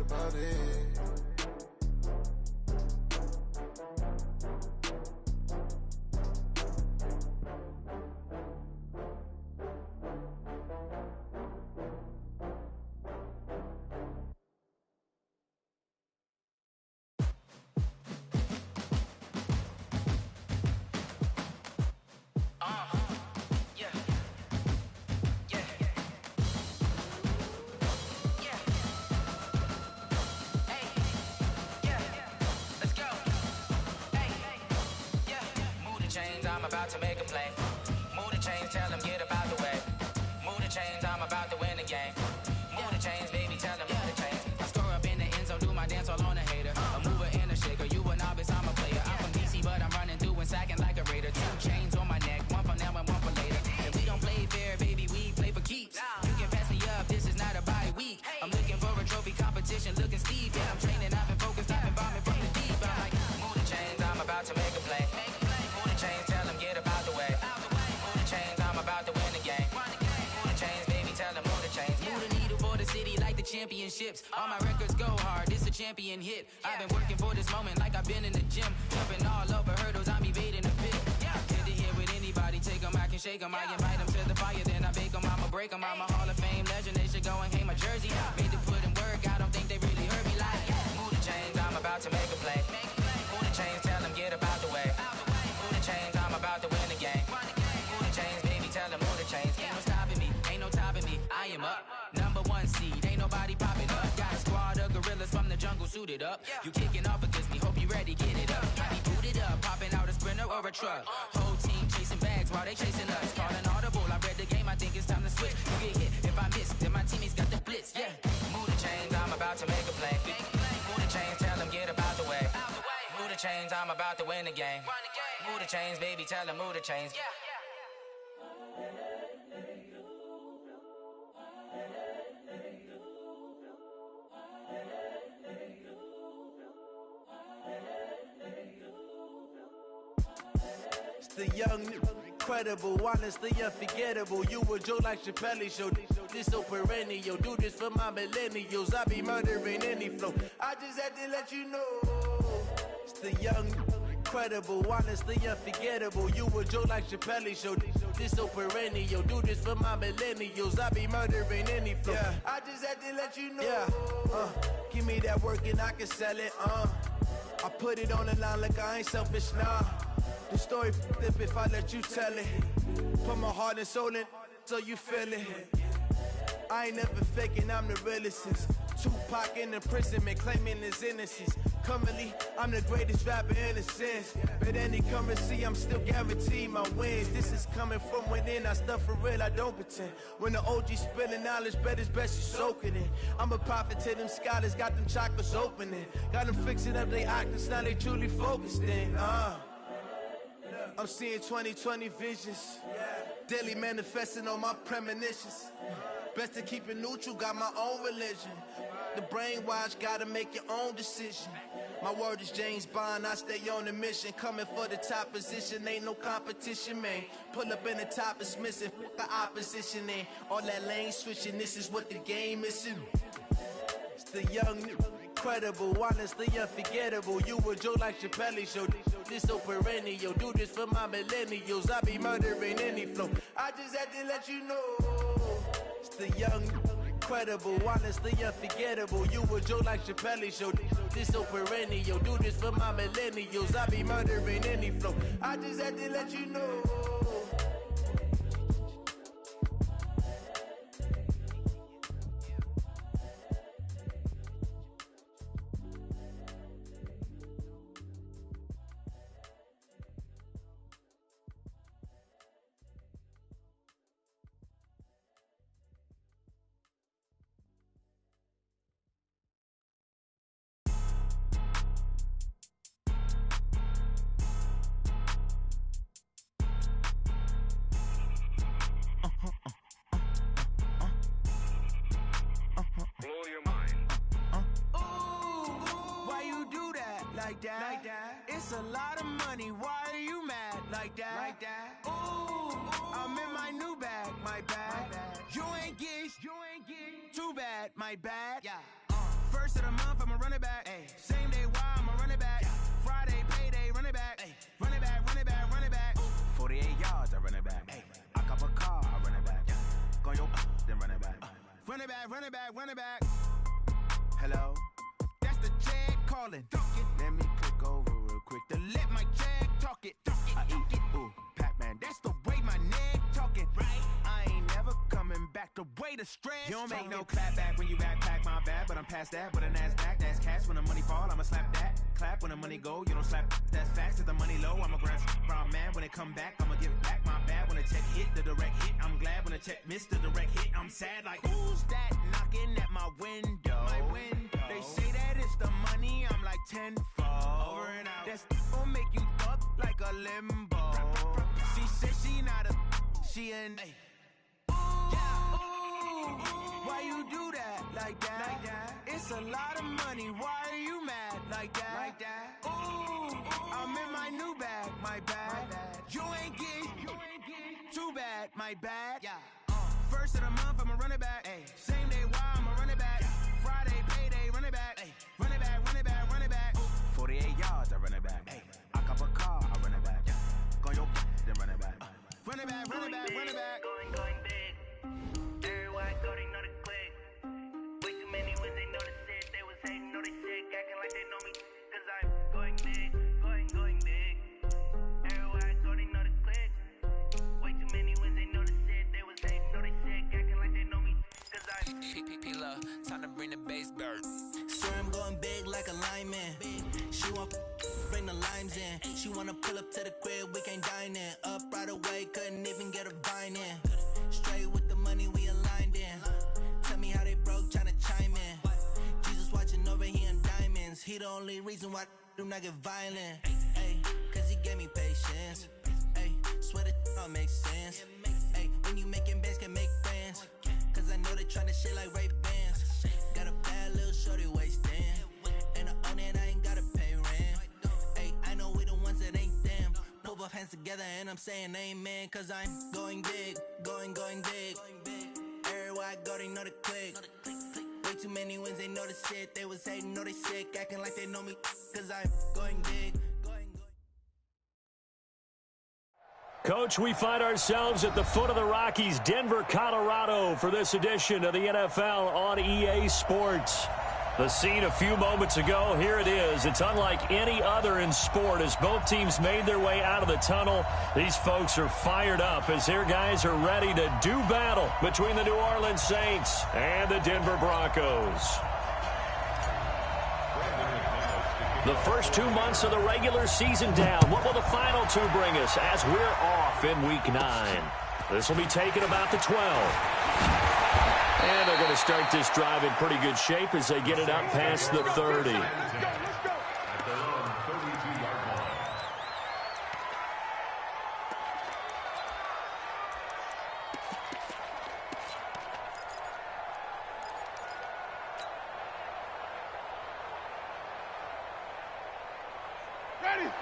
about it. I'm about to make a play. Move the chains, tell them get about the way. Move the chains, I'm about to win the game. Move the chains, baby, tell them move the chains. I score up in the end zone, do my dance all on a hater. A mover and a shaker, you a novice, I'm a player. I'm from DC, but I'm running through and sacking like a raider. 2 chains on my neck, one for now and one for later. And we don't play fair, baby, we play for keeps. You can pass me up, this is not a bye week. I'm looking for a trophy competition, looking steep. Yeah, I'm training, I've been focused, I've been bombing from the deep. I'm like, move the chains, I'm about to make a play. Move the chains, tell them get about the way. Move the chains, I'm about to win the game. Move the chains, baby, tell them move the chains. Move the needle for the city like the championships. All my records go hard, this a champion hit. I've been working for this moment like I've been in the gym. Jumping all over hurdles, I'm evading the pit. Get to here with anybody, take them, I can shake them. I invite them to the fire, then I bake them, I'ma break them. I'm a Hall of Fame legend, they should go and hang my jersey. Made to put in work, I don't think they really heard me like, move the chains, I'm about to make a play. Move the chains, tell them get about the way. Move the chains, I'm about to win the game. Move the chains, baby, tell them move the chains. Ain't no stopping me, ain't no topping me, I am up. #1 seed, ain't nobody popping up. Got a squad of gorillas from the jungle suited up. You kicking off against me, hope you ready, get it up. I be booted up, popping out a Sprinter or a truck. Whole team chasing bags while they chasing us. Call an audible, I read the game, I think it's time to switch. You get hit, if I miss, then my teammates got the blitz, yeah. Move the chains, I'm about to make a play. Move the chains, tell them get about the way. Move the chains, I'm about to win the game. Move the chains, baby, tell them move the chains. It's the young, incredible, honestly unforgettable. You a Joe like Chappelle show. This so perennial. Do this for my millennials. I be murdering any flow. I just had to let you know. It's the young, incredible, honestly unforgettable. You a Joe like Chappelle show. This so perennial. Do this for my millennials. I be murdering any flow. Yeah. I just had to let you know. Yeah. Give me that work and I can sell it. I put it on the line like I ain't selfish, nah. The story flip if I let you tell it. Put my heart and soul in so you feel it. I ain't never faking, I'm the realest since Tupac in imprisonment, claiming his innocence. Currently, I'm the greatest rapper in a sense. But any currency, I'm still guaranteed my wins. This is coming from within, I stuff for real, I don't pretend. When the OG spilling knowledge, bet it's best you soak it in. I'm a prophet to them scholars, got them chakras opening. Got them fixing up they octaves, now they truly focused in. I'm seeing 2020 visions, daily manifesting on my premonitions. Best to keep it neutral, got my own religion. The brainwash, gotta make your own decision. My word is James Bond, I stay on the mission. Coming for the top position, ain't no competition, man. Pull up in the top, it's missing, fuck the opposition, and all that lane switching, this is what the game is in. It's the young, incredible, honestly unforgettable. You a Joe like Chappelle show. This so perennial. Do this for my millennials. I be murdering any flow. I just had to let you know. It's the young, incredible, honestly unforgettable. You a Joe like Chappelle show. This so perennial. Do this for my millennials. I be murdering any flow. I just had to let you know. It's a lot of money, why are you mad like that? Ooh, I'm in my new bag, my bad. You ain't get too bad, my bad. Yeah. First of the month, I'ma run it back. Ay. Same day, why I'ma run it back. Friday, payday, run it back. Ay. Run it back, run it back, run it back. 48 yards, I run it back. Ay. I cop a car, I run it back. Go your then run it back. Run it back, run it back, run it back. Hello? That's the jag calling. Let me click over real quick to let my jag talk it. I eat, ooh, Pac-Man. That's the way my neck talking. Right? I ain't never coming back the way the stress. You don't make no clap back when you backpack, my bad, but I'm past that. With a NASDAQ, that's cash. When the money fall, I'ma slap that. Clap when the money go, you don't slap. That's facts. If the money low, I'ma grab brown man. When it come back, I'ma give back my bad. When the check hit, the direct hit, I'm glad. When the check missed the direct hit, I'm sad. Like, who's that knocking at my window? My window. They say that it's the money, I'm like tenfold. Over and out. That's gon' make you up like a limbo. She said she not a, she an. Ooh, why you do that like that? It's a lot of money. Why are you mad like that? Ooh, I'm in my new bag, my bad. You ain't getting too bad, my bad. First of the month, I'ma run it back. Ay. Same day, why I'ma run it back. Friday, payday, run it back. Ay. Run it back, run it back, run it back. 48 yards, I run it back. Ay. I cop a car, I run it back. Go your then run it back. Run it back, run it back, run it back. Going big. Everywhere I go, they know the click. Way too many wins, they know the shit. They was hating, know they sick, acting like they know me. Cause I'm going big, going big. Everywhere I go, they know the click. Way too many wins, they know the shit. They was hating, know they sick, acting like they know me. Cause I'm P-P-P-Love, time to bring the bass bird. Swear I'm going big like a lineman. She want bring the limes in. She wanna pull up to the crib, we can't dine in. Up right away, couldn't even get a vine in. Straight with the money we aligned in. Tell me how they broke, tryna chime in. Jesus watching over here in diamonds. He the only reason why I do not get violent. Ay, cause he gave me patience. Ay, swear that all makes sense. Ay, when you making bands, can make friends. Cause I know they tryna shit like Ray-Bans. Got a bad little shorty wasting. And I own it, I ain't gotta pay rent. Ay, I know we the ones that ain't them. Put both hands together and I'm saying amen. Cause I'm going big, going big. Everywhere I go, they know the click. Way too many wins, they know the shit. They was hating, know they sick, acting like they know me. Cause I'm going big. Coach, we find ourselves at the foot of the Rockies, Denver, Colorado, for this edition of the NFL on EA Sports. The scene a few moments ago, here it is. It's unlike any other in sport as both teams made their way out of the tunnel. These folks are fired up as their guys are ready to do battle between the New Orleans Saints and the Denver Broncos. The first 2 months of the regular season down. What will the final two bring us as we're off in Week 9? This will be taken about the 12. And they're going to start this drive in pretty good shape as they get it up past the 30.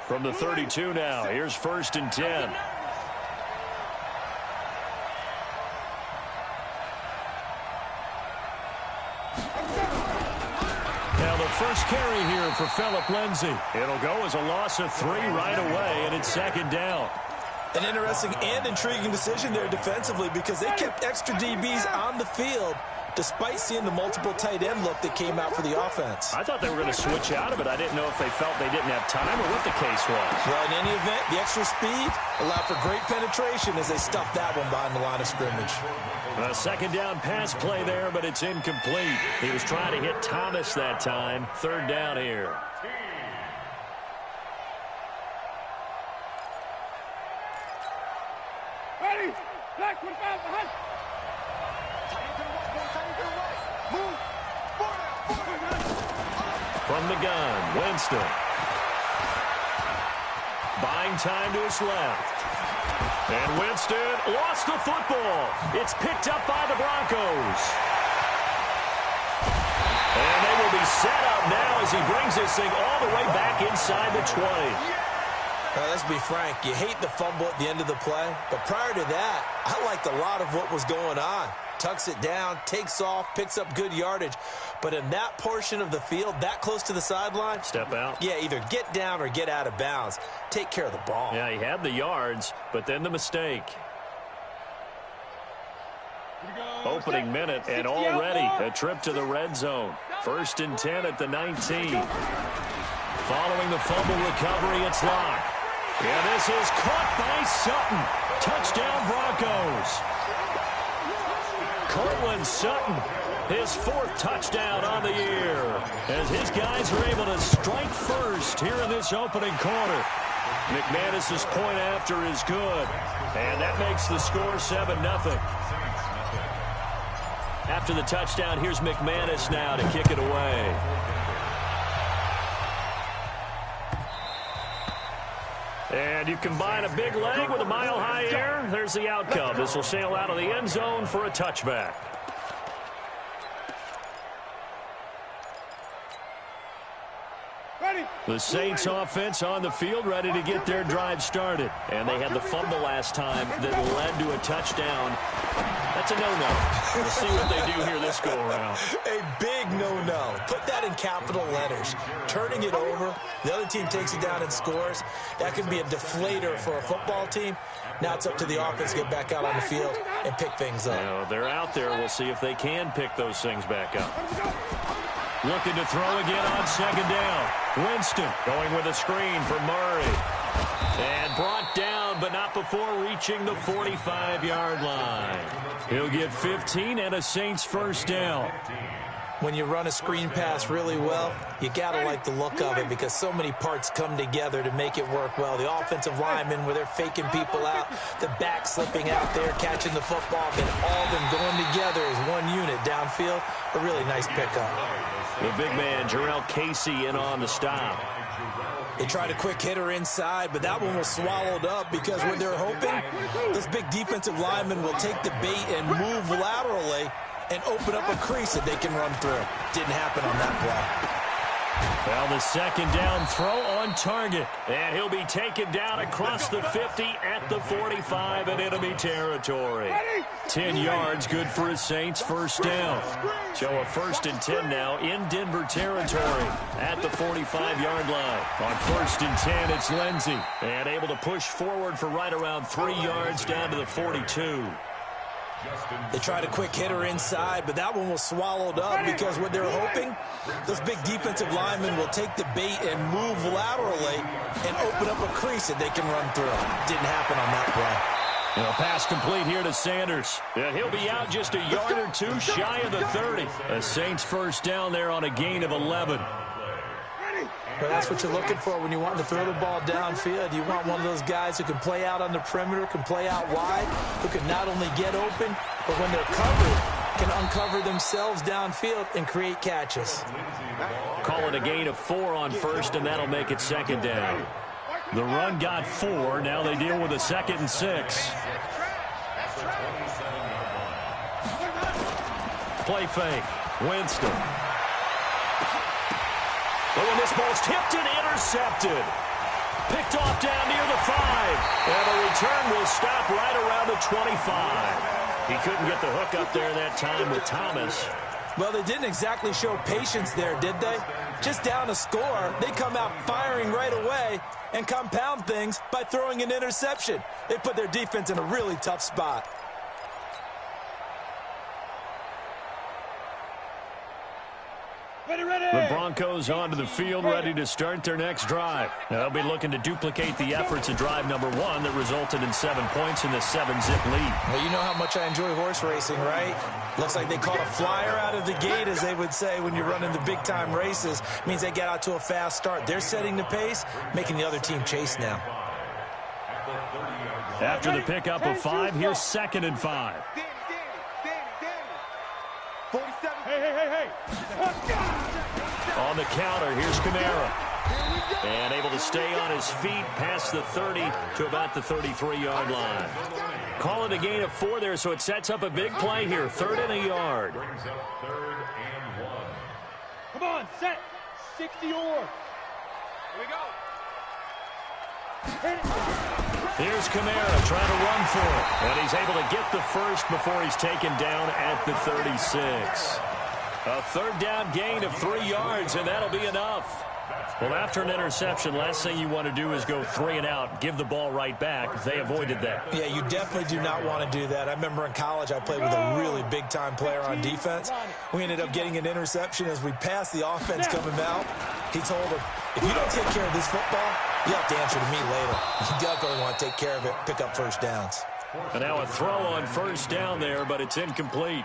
From the 32 now, here's 1st and 10. Now the first carry here for Phillip Lindsay. It'll go as a loss of 3 right away, and it's 2nd down. An interesting and intriguing decision there defensively because they kept extra DBs on the field despite seeing the multiple tight end look that came out for the offense. I thought they were going to switch out of it. I didn't know if they felt they didn't have time or what the case was. Well, in any event, the extra speed allowed for great penetration as they stuffed that one behind the line of scrimmage. A 2nd down pass play there, but it's incomplete. He was trying to hit Thomas that time. 3rd down here. Ready? Black with behind. From the gun, Winston. Buying time to his left. And Winston lost the football. It's picked up by the Broncos. And they will be set up now as he brings this thing all the way back inside the 20. Let's be frank, you hate the fumble at the end of the play, but prior to that, I liked a lot of what was going on. tucks it down, takes off, picks up good yardage. But in that portion of the field, that close to the sideline, step out. Yeah, either get down or get out of bounds. Take care of the ball. Yeah, he had the yards, but then the mistake. Opening minute, and already a trip to the red zone. 1st and 10 at the 19. Following the fumble recovery, it's Locke. Yeah, this is caught by Sutton. Touchdown, Broncos. Cortland Sutton, his 4th touchdown on the year, as his guys are able to strike first here in this opening quarter. McManus's point after is good, and that makes the score 7-0. After the touchdown, here's McManus now to kick it away. And you combine a big leg with a mile-high air, there's the outcome. This will sail out of the end zone for a touchback. The Saints offense on the field, ready to get their drive started. And they had the fumble last time that led to a touchdown. That's a no-no. We'll see what they do here this go-around. A big no-no. Put that in capital letters. Turning it over, the other team takes it down and scores. That can be a deflator for a football team. Now it's up to the offense to get back out on the field and pick things up. Now, they're out there. We'll see if they can pick those things back up. Looking to throw again on 2nd down. Winston going with a screen for Murray. And brought down, but not before reaching the 45-yard line. He'll get 15 and a Saints 1st down. When you run a screen pass really well, you got to like the look of it because so many parts come together to make it work well. The offensive linemen, where they're faking people out, the back slipping out there, catching the football, then all of them going together as one unit downfield. A really nice pickup. The big man, Jarrell Casey, in on the stop. They tried a quick hitter inside, but that one was swallowed up because what they're hoping, this big defensive lineman will take the bait and move laterally and open up a crease that they can run through. Didn't happen on that play. Well, the 2nd down throw on target. And he'll be taken down across the 50 at the 45 in enemy territory. 10 yards, good for his Saints 1st down. So a 1st and 10 now in Denver territory at the 45-yard line. On 1st and 10, it's Lindsey. And able to push forward for right around 3 yards down to the 42. They tried a quick hitter inside, but that one was swallowed up because what they're hoping, this big defensive lineman will take the bait and move laterally and open up a crease that they can run through. Didn't happen on that play. A pass complete here to Sanders. And he'll be out just a yard or two shy of the 30. A Saints 1st down there on a gain of 11. Well, that's what you're looking for when you want to throw the ball downfield. You want one of those guys who can play out on the perimeter, can play out wide, who can not only get open, but when they're covered, can uncover themselves downfield and create catches. Call it a gain of 4 on 1st, and that'll make it 2nd down. The run got 4. Now they deal with a 2nd and 6. Play fake. Winston. But when this ball's tipped and intercepted. Picked off down near the 5. And the return will stop right around the 25. He couldn't get the hook up there that time with Thomas. Well, they didn't exactly show patience there, did they? Just down a score, they come out firing right away and compound things by throwing an interception. They put their defense in a really tough spot. The Broncos onto the field, ready to start their next drive. They'll be looking to duplicate the efforts of drive number 1 that resulted in 7 points in the 7-zip lead. Well, you know how much I enjoy horse racing, right? Looks like they caught a flyer out of the gate, as they would say when you're running the big-time races. Means they get out to a fast start. They're setting the pace, making the other team chase now. After the pickup of 5, here's 2nd and 5. 47. Hey. On the counter, here's Kamara. And able to stay on his feet past the 30 to about the 33-yard line. Call it a gain of 4 there, so it sets up a big play here. 3rd and a yard. Come on, set. 60 or. Here we go. Here's Kamara trying to run for it. And he's able to get the first before he's taken down at the 36. A third down gain of 3 yards, and that'll be enough. Well, after an interception, last thing you want to do is go 3 and out, give the ball right back. They avoided that. Yeah, you definitely do not want to do that. I remember in college I played with a really big-time player on defense. We ended up getting an interception as we passed the offense coming out. He told him, if you don't take care of this football, you have to answer to me later. You definitely want to take care of it, pick up first downs. And now a throw on first down there, but it's incomplete.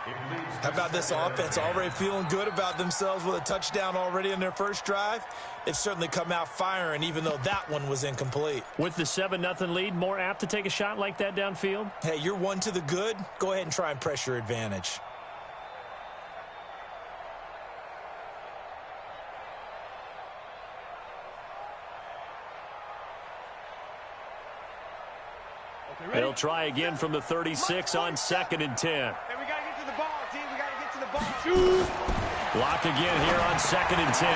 How about this offense already feeling good about themselves with a touchdown already in their first drive? They've certainly come out firing, even though that one was incomplete. With the 7-0 lead, more apt to take a shot like that downfield? Hey, you're one to the good. Go ahead and try and press your advantage. They'll try again from the 36 on 2nd and 10. Hey, we got to get to the ball, team. We got to get to the ball. Shoot. Lock again here on 2nd and 10.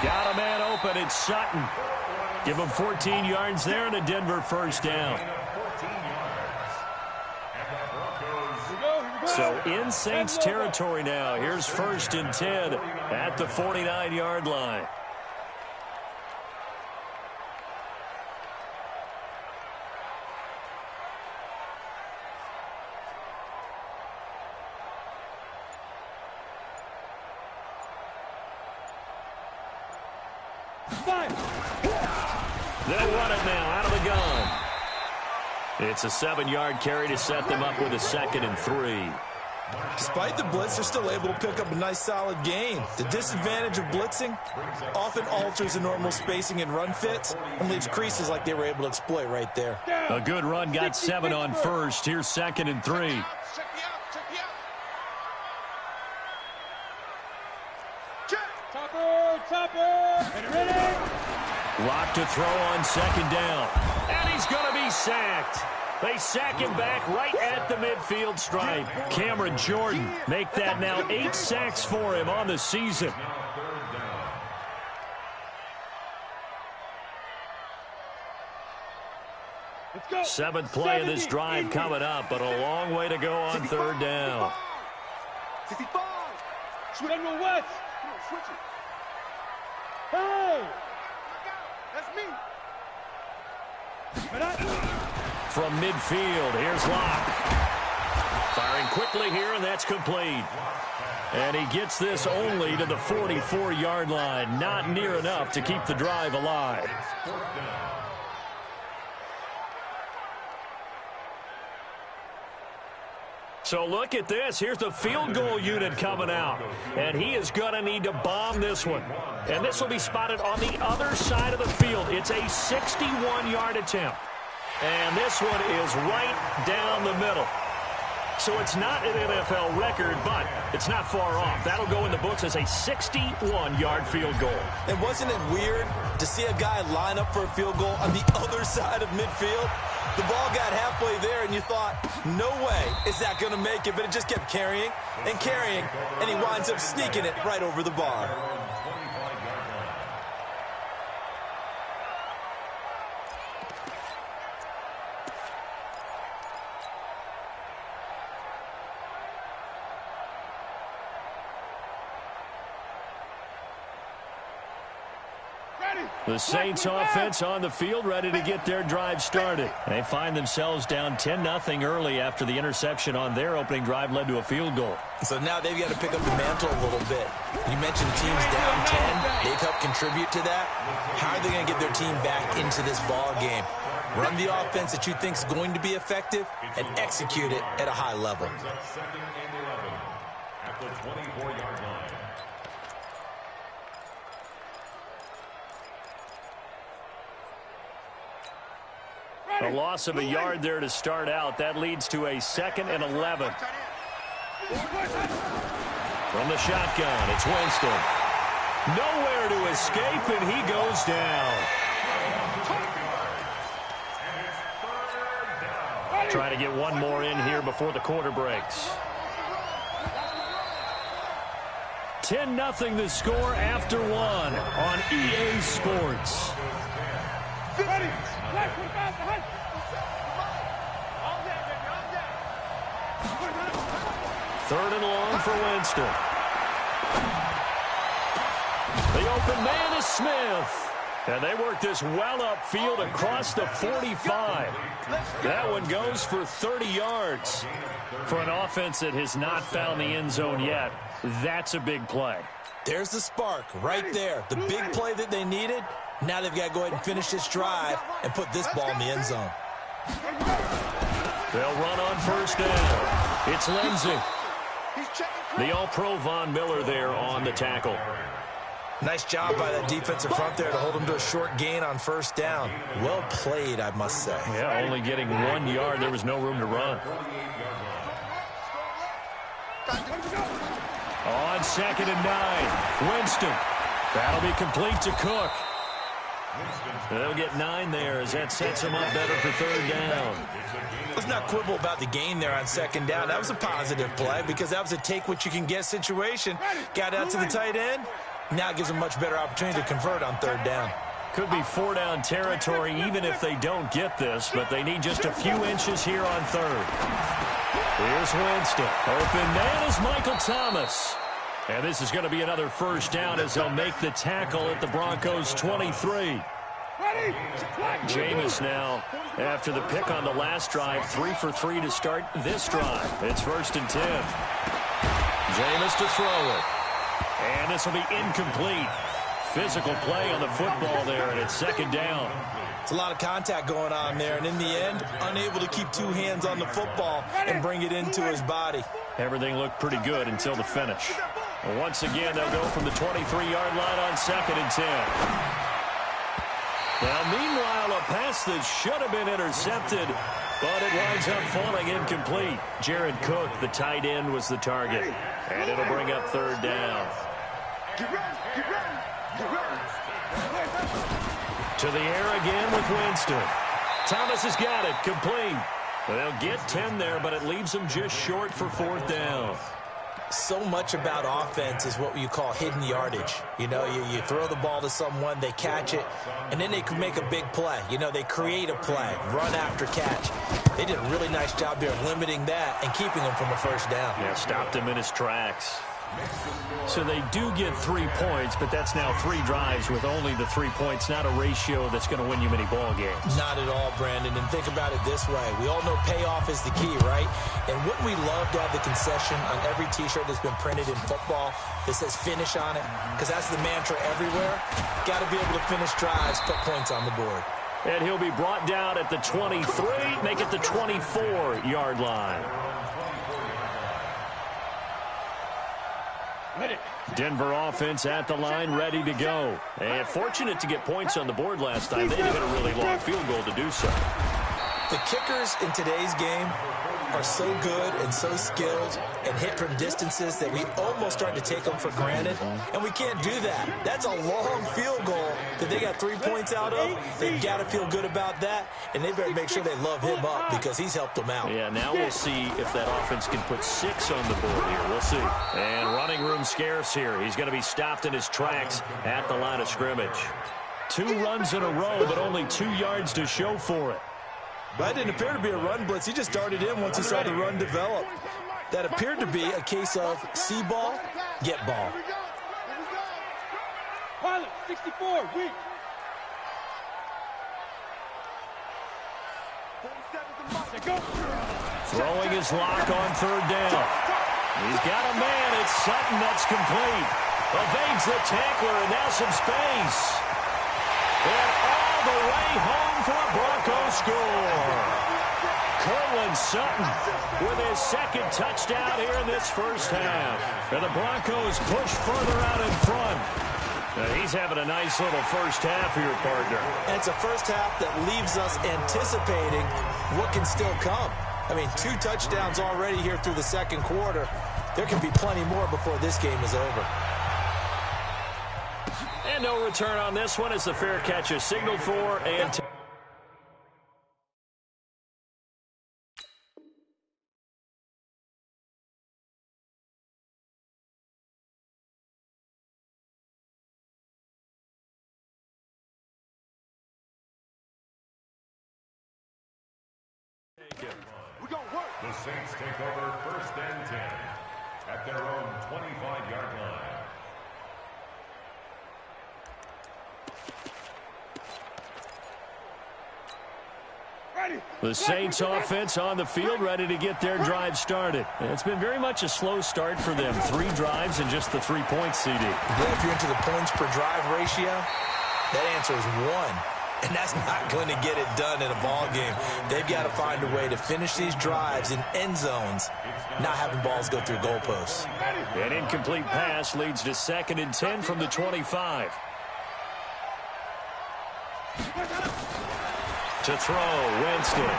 Got a man open. It's Sutton. Give him 14 yards there and a Denver first down. So in Saints territory now. Here's 1st and 10 at the 49-yard line. They'll run it now out of the gun. It's a 7-yard carry to set them up with a 2nd and 3. Despite the blitz, they're still able to pick up a nice solid gain. The disadvantage of blitzing often alters the normal spacing and run fits and leaves creases like they were able to exploit right there. A good run, got 7 on first. Here's 2nd and 3. Lock to throw on 2nd down. And he's going to be sacked. They sack him back right at the midfield stripe. Cameron Jordan make that now 8 sacks for him on the season. Seventh play of this drive coming up, but a long way to go on 3rd down. Switch on your West. Switch it. Hey! That's me. From midfield, here's Locke. Firing quickly here, and that's complete. And he gets this only to the 44-yard line. Not near enough to keep the drive alive. So look at this. Here's the field goal unit coming out. And he is going to need to bomb this one. And this will be spotted on the other side of the field. It's a 61-yard attempt. And this one is right down the middle. So it's not an NFL record, but it's not far off. That'll go in the books as a 61-yard field goal. And wasn't it weird to see a guy line up for a field goal on the other side of midfield? The ball got halfway there, and you thought, no way is that going to make it. But it just kept carrying, and he winds up sneaking it right over the bar. The Saints offense on the field, ready to get their drive started. They find themselves down 10-0 early after the interception on their opening drive led to a field goal. So now they've got to pick up the mantle a little bit. You mentioned the team's down 10. They've helped contribute to that. How are they going to get their team back into this ball game? Run the offense that you think is going to be effective and execute it at a high level. At the 24-yard line. A loss of a yard there to start out. That leads to a 2nd and 11. From the shotgun, it's Winston. Nowhere to escape, and he goes down. Trying to get one more in here before the quarter breaks. 10-0 the score after one on EA Sports. Third and long for Winston. The open man is Smith. And they work this well upfield across the 45. That one goes for 30 yards. For an offense that has not found the end zone yet, that's a big play. There's the spark right there. The big play that they needed. Now they've got to go ahead and finish this drive and put this ball in the end zone. They'll run on first down. It's Lindsey. The All-Pro Von Miller there on the tackle. Nice job by that defensive front there to hold him to a short gain on first down. Well played, I must say. Yeah, only getting 1 yard. There was no room to run. On 2nd and 9, Winston. That'll be complete to Cook. They'll get 9 there as that sets him up better for third down. Let's not quibble about the gain there on 2nd down. That was a positive play because that was a take-what-you-can-get situation. Got out to the tight end. Now it gives them a much better opportunity to convert on third down. Could be 4-down territory even if they don't get this, but they need just a few inches here on third. Here's Winston. Open man is Michael Thomas. And this is going to be another first down as they'll make the tackle at the Broncos 23. Jameis now, after the pick on the last drive, 3 for 3 to start this drive. It's 1st and 10. Jameis to throw it. And this will be incomplete. Physical play on the football there, and it's 2nd down. It's a lot of contact going on there, and in the end, unable to keep 2 hands on the football and bring it into his body. Everything looked pretty good until the finish. And once again, they'll go from the 23-yard line on 2nd and 10. Now, meanwhile, a pass that should have been intercepted, but it winds up falling incomplete. Jared Cook, the tight end, was the target. And it'll bring up third down. To the air again with Winston. Thomas has got it, complete. They'll get 10 there, but it leaves them just short for 4th down. So much about offense is what you call hidden yardage. You know, you throw the ball to someone, they catch it, and then they can make a big play. You know, they create a play, run after catch. They did a really nice job there of limiting that and keeping him from a first down. Yeah, stopped him in his tracks. So they do get 3 points, but that's now 3 drives with only the 3 points, not a ratio that's going to win you many ball games. Not at all, Brandon. And think about it this way. We all know payoff is the key, right? And wouldn't we love to have the concession on every T-shirt that's been printed in football that says finish on it? Because that's the mantra everywhere. Got to be able to finish drives, put points on the board. And he'll be brought down at the 23, make it the 24-yard line. Denver offense at the line, ready to go. And fortunate to get points on the board last time. They hit a really long field goal to do so. The kickers in today's game are so good and so skilled and hit from distances that we almost start to take them for granted, and we can't do that. That's a long field goal that they got 3 points out of. They've got to feel good about that, and they better make sure they love him up because he's helped them out. Yeah, now we'll see if that offense can put 6 on the board here. We'll see. And running room scarce here. He's going to be stopped in his tracks at the line of scrimmage. 2 runs in a row, but only 2 yards to show for it. That didn't appear to be a run blitz. He just darted in once he saw the run develop. That appeared to be a case of see ball, get ball. Pilot, 64, weak. Throwing his lock on third down. He's got a man. It's Sutton that's complete. Evades the tackler, and now some space. And all the way home for a Broncos score. Cortland Sutton with his 2nd touchdown here in this first half. And the Broncos push further out in front. He's having a nice little first half here, partner. And it's a first half that leaves us anticipating what can still come. I mean, 2 touchdowns already here through the 2nd quarter. There can be plenty more before this game is over. And no return on this one as the fair catch is signaled for. And We're going to work. The Saints take over 1st and 10 at their own 25-yard line. The Saints offense on the field, ready to get their drive started. It's been very much a slow start for them. 3 drives and just the 3 points, CD. Well, if you're into the points per drive ratio, that answer is 1. And that's not going to get it done in a ball game. They've got to find a way to finish these drives in end zones, not having balls go through goalposts. An incomplete pass leads to 2nd and 10 from the 25. To throw, Winston.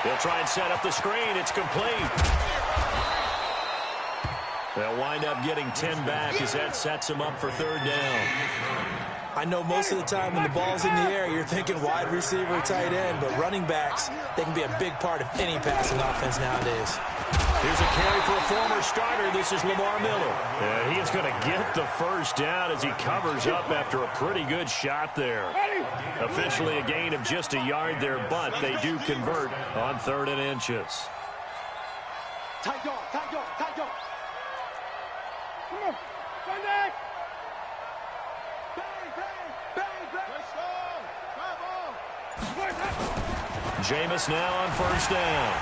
He'll try and set up the screen. It's complete. They'll wind up getting 10 back as that sets them up for 3rd down. I know most of the time when the ball's in the air, you're thinking wide receiver, tight end, but running backs, they can be a big part of any passing offense nowadays. Here's a carry for a former starter. This is Lamar Miller. And he is going to get the 1st down as he covers up after a pretty good shot there. Officially a gain of just a yard there, but they do convert on 3rd and inches. Tight dog, tight dog, tight dog. Come on, run back. Bang, bang, bang, bang. Let's go. Come on. Jameis now on 1st down.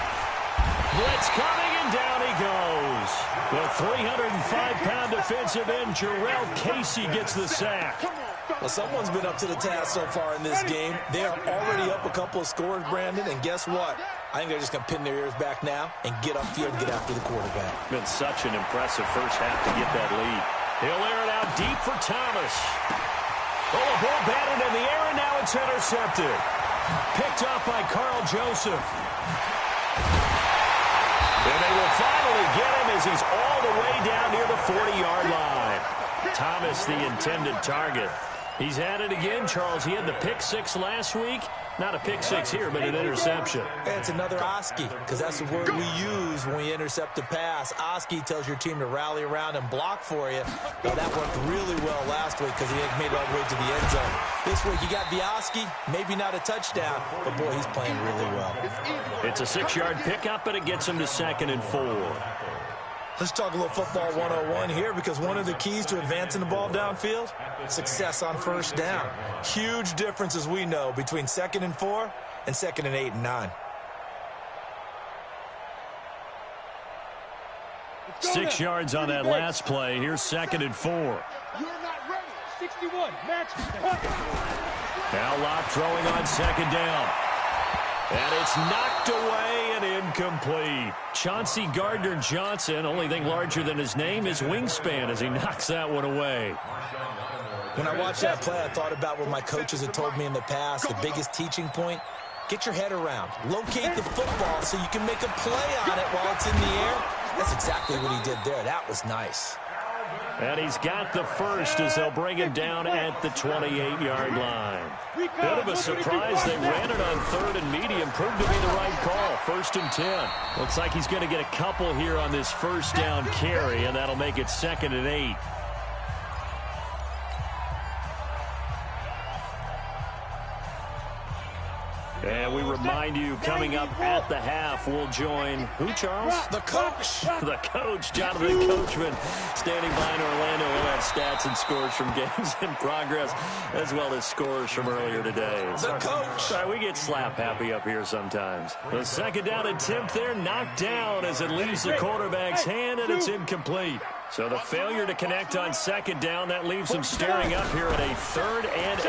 Blitz coming, and down he goes. The 305-pound defensive end, Jarrell Casey, gets the sack. Well, someone's been up to the task so far in this game. They are already up a couple of scores, Brandon, and guess what? I think they're just going to pin their ears back now and get upfield and get after the quarterback. Been such an impressive first half to get that lead. He'll air it out deep for Thomas. Oh, a ball batted in the air, and now it's intercepted. Picked up by Carl Joseph. And they will finally get him as he's all the way down near the 40-yard line. Thomas, the intended target. He's at it again, Charles. He had the pick 6 last week. Not a pick 6 here, but an interception. It's another Oski, because that's the word we use when we intercept a pass. Oski tells your team to rally around and block for you. Well, that worked really well last week because he made it all the way to the end zone. This week, you got Oski, maybe not a touchdown, but, boy, he's playing really well. It's a 6-yard pickup, and it gets him to 2nd and 4. Let's talk a little football 101 here, because one of the keys to advancing the ball downfield, success on 1st down. Huge difference, as we know, between 2nd and 4 and 2nd and 8 and 9. 6 yards on that last play. Here's 2nd and 4. You're not ready. 61. Match. Now Locke throwing on 2nd down. And it's knocked away and incomplete. Chauncey Gardner-Johnson, only thing larger than his name is wingspan as he knocks that one away. When I watched that play, I thought about what my coaches had told me in the past. The biggest teaching point, get your head around. Locate the football so you can make a play on it while it's in the air. That's exactly what he did there. That was nice. And he's got the 1st as they'll bring him down at the 28-yard line. Bit of a surprise. They ran it on 3rd and medium. Proved to be the right call. 1st and 10. Looks like he's going to get a couple here on this 1st down carry, and that'll make it 2nd and 8. And we remind you, coming up at the half, we'll join who, Charles? The coach. The coach, Jonathan Coachman, standing by in Orlando. We'll have stats and scores from games in progress, as well as scores from earlier today. The coach. Sorry, we get slap happy up here sometimes. The 2nd down attempt there, knocked down as it leaves the quarterback's hand, and it's incomplete. So the failure to connect on 2nd down, that leaves him staring up here at a 3rd and 8.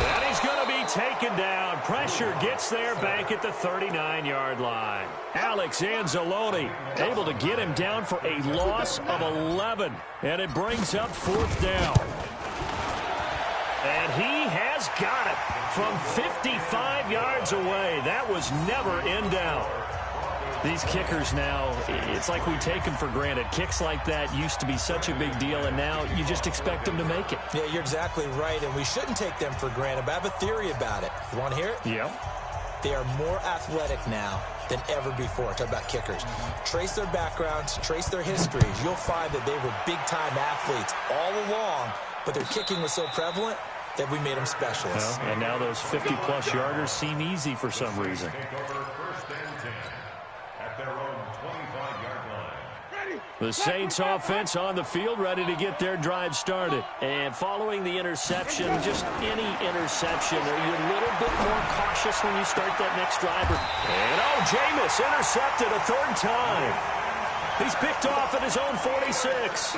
And he's going to be taken down. Pressure gets there back at the 39-yard line. Alex Anzalone able to get him down for a loss of 11. And it brings up 4th down. And he has got it from 55 yards away. That was never in doubt. These kickers now, it's like we take them for granted. Kicks like that used to be such a big deal, and now you just expect them to make it. Yeah, you're exactly right, and we shouldn't take them for granted, but I have a theory about it. You want to hear it? Yeah. They are more athletic now than ever before. Talk about kickers. Trace their backgrounds, trace their histories. You'll find that they were big-time athletes all along, but their kicking was so prevalent, that we made them specialists. Well, and now those 50-plus yarders seem easy for some reason. Take over first and 10 at their own 25-yard line. The Saints offense on the field, ready to get their drive started. And following the interception, just any interception, are you a little bit more cautious when you start that next drive? And, Jameis intercepted a third time. He's picked off at his own 46.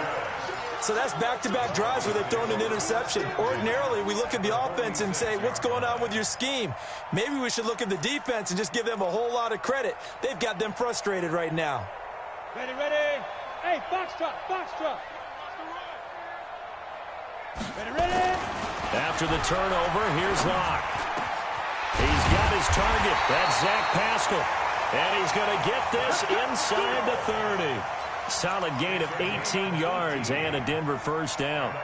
So that's back-to-back drives where they've thrown an interception. Ordinarily, we look at the offense and say, what's going on with your scheme? Maybe we should look at the defense and just give them a whole lot of credit. They've got them frustrated right now. Ready, ready. Hey, foxtrot, foxtrot. Ready, ready. After the turnover, here's Locke. He's got his target. That's Zach Pascal. And he's going to get this inside the 30. Solid gain of 18 yards and a Denver first down.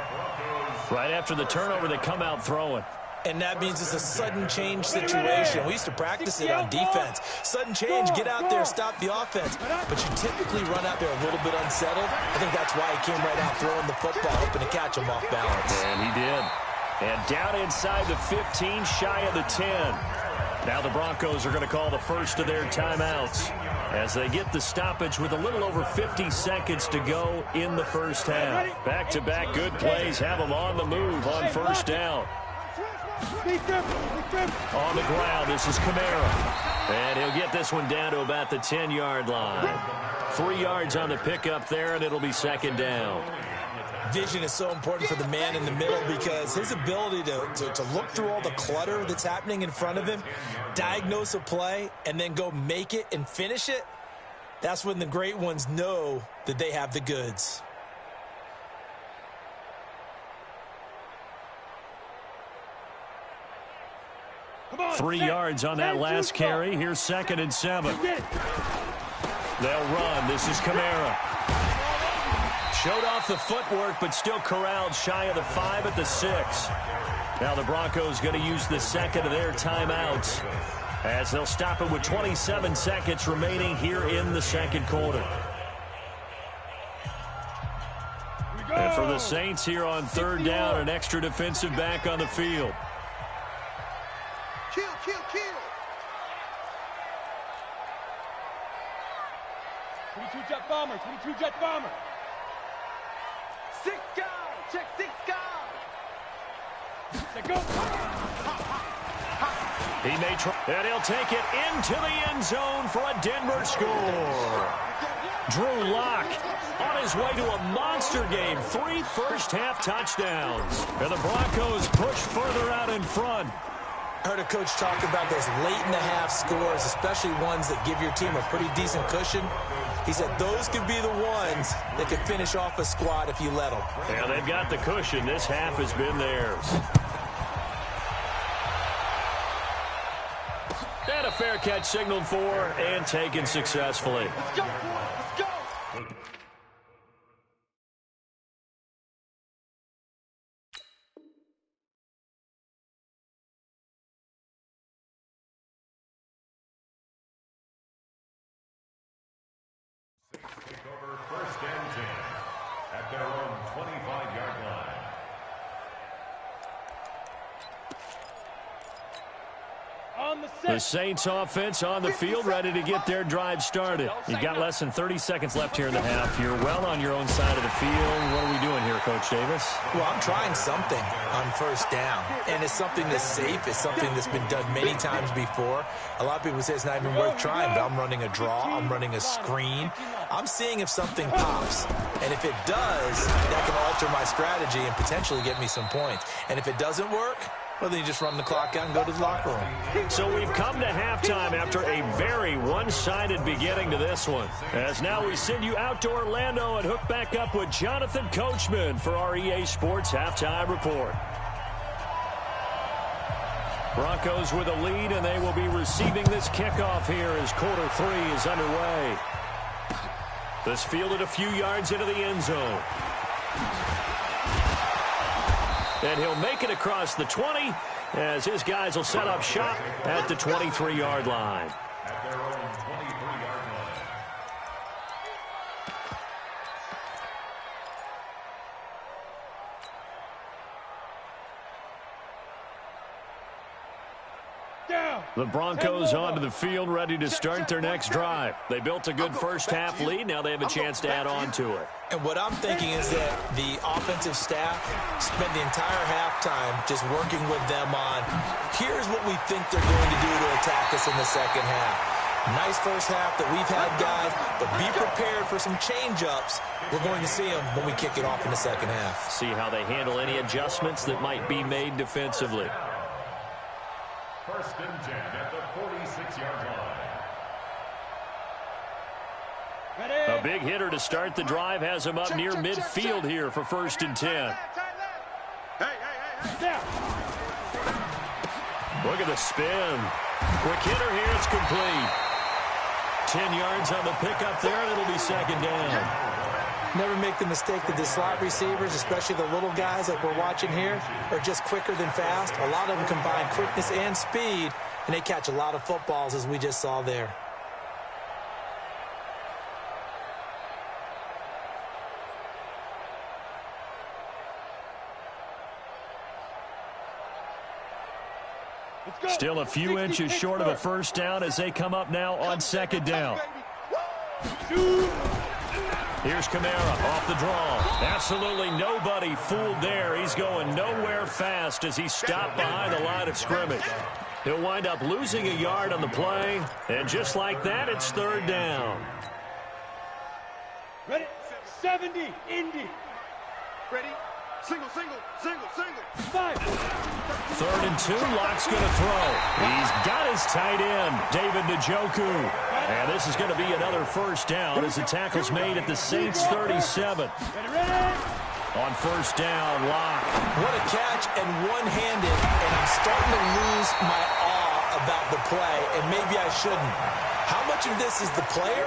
Right after the turnover, they come out throwing. And that means it's a sudden change situation. We used to practice it on defense. Sudden change, get out there, stop the offense. But you typically run out there a little bit unsettled. I think that's why he came right out throwing the football, hoping to catch him off balance. And he did. And down inside the 15, shy of the 10. Now the Broncos are going to call the first of their timeouts as they get the stoppage with a little over 50 seconds to go in the first half. Back-to-back good plays have them on the move on first down. On the ground, this is Kamara. And he'll get this one down to about the 10-yard line. 3 yards on the pickup there, and it'll be second down. Vision is so important for the man in the middle because his ability to look through all the clutter that's happening in front of him, diagnose a play, and then go make it and finish it, that's when the great ones know that they have the goods. On, 3 yards on that last carry. Here's 2nd and 7. They'll run. This is Kamara. Showed off the footwork, but still corralled shy of the 5 at the 6. Now the Broncos going to use the second of their timeouts as they'll stop it with 27 seconds remaining here in the second quarter. And for the Saints here on third down, an extra defensive back on the field. Kill, kill, kill. 22 jet bomber, 22 jet bomber. 6 guys, check 6 guys. Go. He may try, and he'll take it into the end zone for a Denver score. Drew Lock on his way to a monster game. 3 first-half touchdowns. And the Broncos push further out in front. I heard a coach talk about those late-in-the-half scores, especially ones that give your team a pretty decent cushion. He said those could be the ones that could finish off a squad if you let them. Yeah, they've got the cushion. This half has been theirs. And a fair catch signaled for and taken successfully. Let's go, let's go. Take over first and 10 at their own 25-yard line. The Saints offense on the field, ready to get their drive started. You've got less than 30 seconds left here in the half. You're well on your own side of the field. What are we doing here, Coach Davis? Well, I'm trying something on first down, and it's something that's safe. It's something that's been done many times before. A lot of people say it's not even worth trying, but I'm running a draw. I'm running a screen. I'm seeing if something pops, and if it does, that can alter my strategy and potentially get me some points. And if it doesn't work, well, then you just run the clock out and go to the locker room. So we've come to halftime after a very one-sided beginning to this one. As now we send you out to Orlando and hook back up with Jonathan Coachman for our EA Sports Halftime Report. Broncos with a lead, and they will be receiving this kickoff here as quarter 3 is underway. This fielded a few yards into the end zone. And he'll make it across the 20 as his guys will set up shop at the 23-yard line. At their own 23-yard line. The Broncos onto the field, ready to start their next drive. They built a good first-half lead. Now they have a chance to add on to it. And what I'm thinking is that the offensive staff spent the entire halftime just working with them on, here's what we think they're going to do to attack us in the second half. Nice first half that we've had, guys, but be prepared for some change-ups. We're going to see them when we kick it off in the second half. See how they handle any adjustments that might be made defensively. First and 10 at the 46-yard line. A big hitter to start the drive has him up near midfield here for first and 10. Look at the spin. Quick hitter here, it's complete. 10 yards on the pickup there, and it'll be second down. Never make the mistake that the slot receivers, especially the little guys like we're watching here, are just quicker than fast. A lot of them combine quickness and speed, and they catch a lot of footballs, as we just saw there. Still a few inches short of a first down as they come up now on second down. Here's Kamara off the draw. Absolutely nobody fooled there. He's going nowhere fast as he stopped behind the line of scrimmage. He'll wind up losing a yard on the play, and just like that, it's third down. Ready? 70, Indy. Ready? Single, single, single, single. 5. Third and 2, Locke's going to throw. He's got his tight end, David Njoku. And this is going to be another first down as the tackle's made at the Saints 37. On first down, Locke. What a catch, and one-handed, and I'm starting to lose my awe about the play, and maybe I shouldn't. How much of this is the player?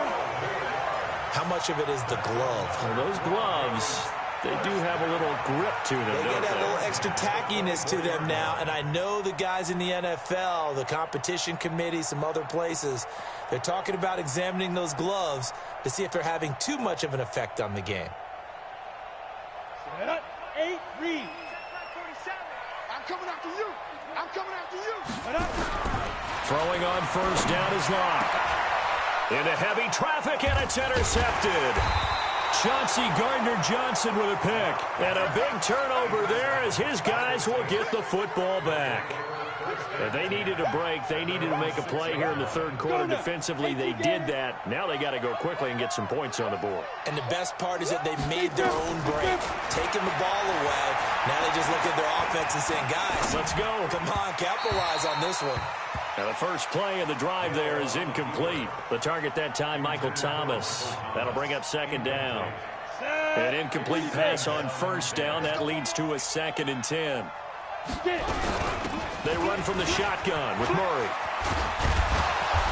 How much of it is the glove? Well, those gloves, they do have a little grip to them, They don't get that they? little extra tackiness to them now, and I know the guys in the NFL, the competition committee, some other places, they're talking about examining those gloves to see if they're having too much of an effect on the game. 8, read. I'm coming after you. I'm coming after you. Throwing on first down is Locke. Into heavy traffic, and it's intercepted. Chauncey Gardner-Johnson with a pick. And a big turnover there as his guys will get the football back. If they needed a break, they needed to make a play here in the third quarter defensively. They did that. Now they got to go quickly and get some points on the board. And the best part is that they made their own break, taking the ball away. Now they just look at their offense and saying, guys, let's go. Come on, capitalize on this one. Now the first play of the drive there is incomplete. The target that time, Michael Thomas. That'll bring up second down. An incomplete pass on first down. That leads to a second and 10. They run from the shotgun with Murray.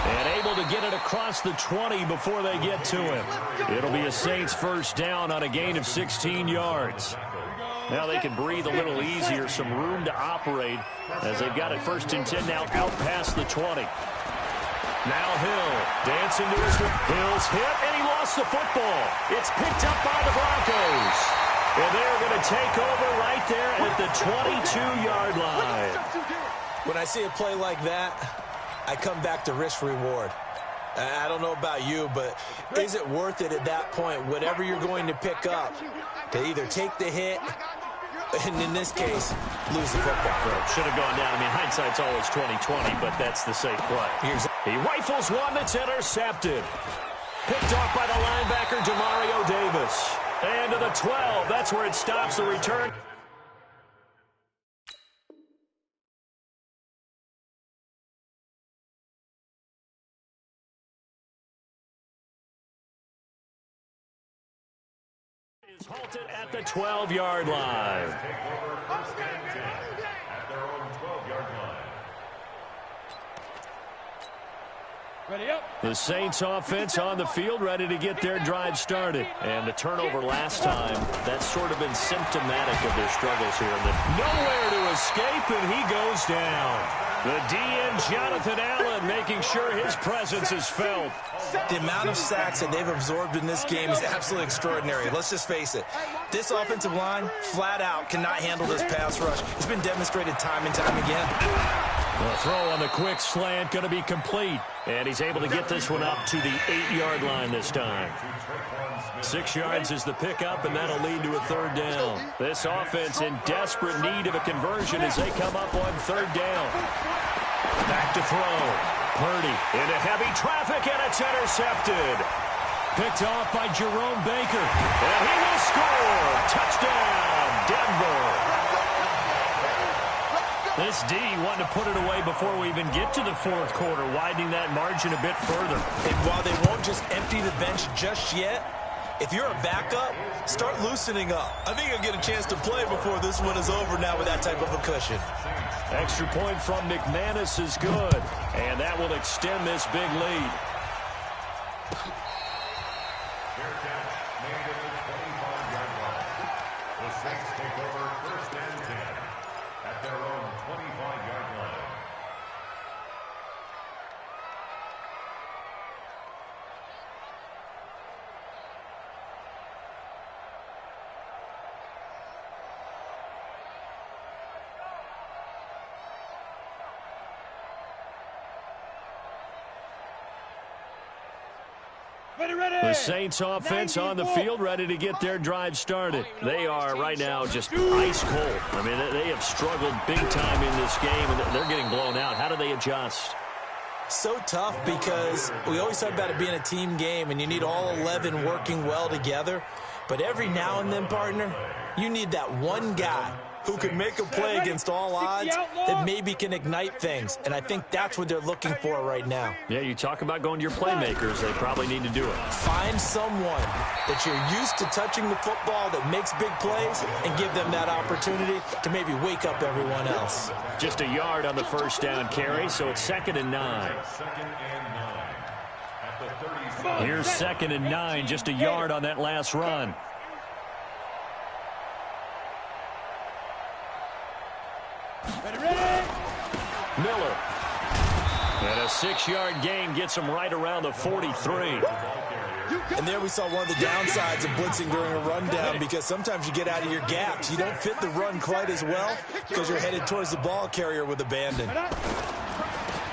And able to get it across the 20 before they get to him. It'll be a Saints first down on a gain of 16 yards. Now they can breathe a little easier, some room to operate as they've got it first and 10 now out past the 20. Now Hill dancing to his Hill's hit, and he lost the football. It's picked up by the Broncos. And they're going to take over right there at the 22-yard line. When I see a play like that, I come back to risk-reward. I don't know about you, but is it worth it at that point, whatever you're going to pick up, to either take the hit, and in this case, lose the football? Should have gone down. I mean, hindsight's always 20/20, but that's the safe play. He rifles one that's intercepted. Picked off by the linebacker, Demario Davis. And to the 12. That's where it stops the return. Is halted at the 12-yard line. Take over first and 10 at their own 12-yard line. Ready up. The Saints offense on the field, ready to get their drive started. And the turnover last time, that's sort of been symptomatic of their struggles here. Nowhere to escape, and he goes down. The DN, Jonathan Allen, making sure his presence is felt. The amount of sacks that they've absorbed in this game is absolutely extraordinary. Let's just face it. This offensive line, flat out, cannot handle this pass rush. It's been demonstrated time and time again. The throw on the quick slant going to be complete. And he's able to get this one up to the 8-yard line this time. 6 yards is the pickup, and that'll lead to a third down. This offense in desperate need of a conversion as they come up on third down. Back to throw. Purdy into heavy traffic, and it's intercepted. Picked off by Jerome Baker. And he will score. Touchdown, Denver. This D wanting to put it away before we even get to the fourth quarter, widening that margin a bit further. And while they won't just empty the bench just yet, if you're a backup, start loosening up. I think you'll get a chance to play before this one is over now with that type of a cushion. Extra point from McManus is good, and that will extend this big lead. Fair catch made at the 25-yard line. The Saints take over 1st and 10 at their own 25-yard line. The Saints offense on the field, ready to get their drive started. They are right now just ice cold. I mean, they have struggled big time in this game, and they're getting blown out. How do they adjust? So tough because we always talk about it being a team game, and you need all 11 working well together. But every now and then, partner, you need that one guy who can make a play against all odds that maybe can ignite things. And I think that's what they're looking for right now. Yeah, you talk about going to your playmakers. They probably need to do it. Find someone that you're used to touching the football that makes big plays and give them that opportunity to maybe wake up everyone else. Just a yard on the first down carry, so it's 2nd and 9. Here's 2nd and 9, just a yard on that last run. Miller. And a 6-yard gain gets him right around the 43. And there we saw one of the downsides of blitzing during a rundown, because sometimes you get out of your gaps. You don't fit the run quite as well because you're headed towards the ball carrier with abandon.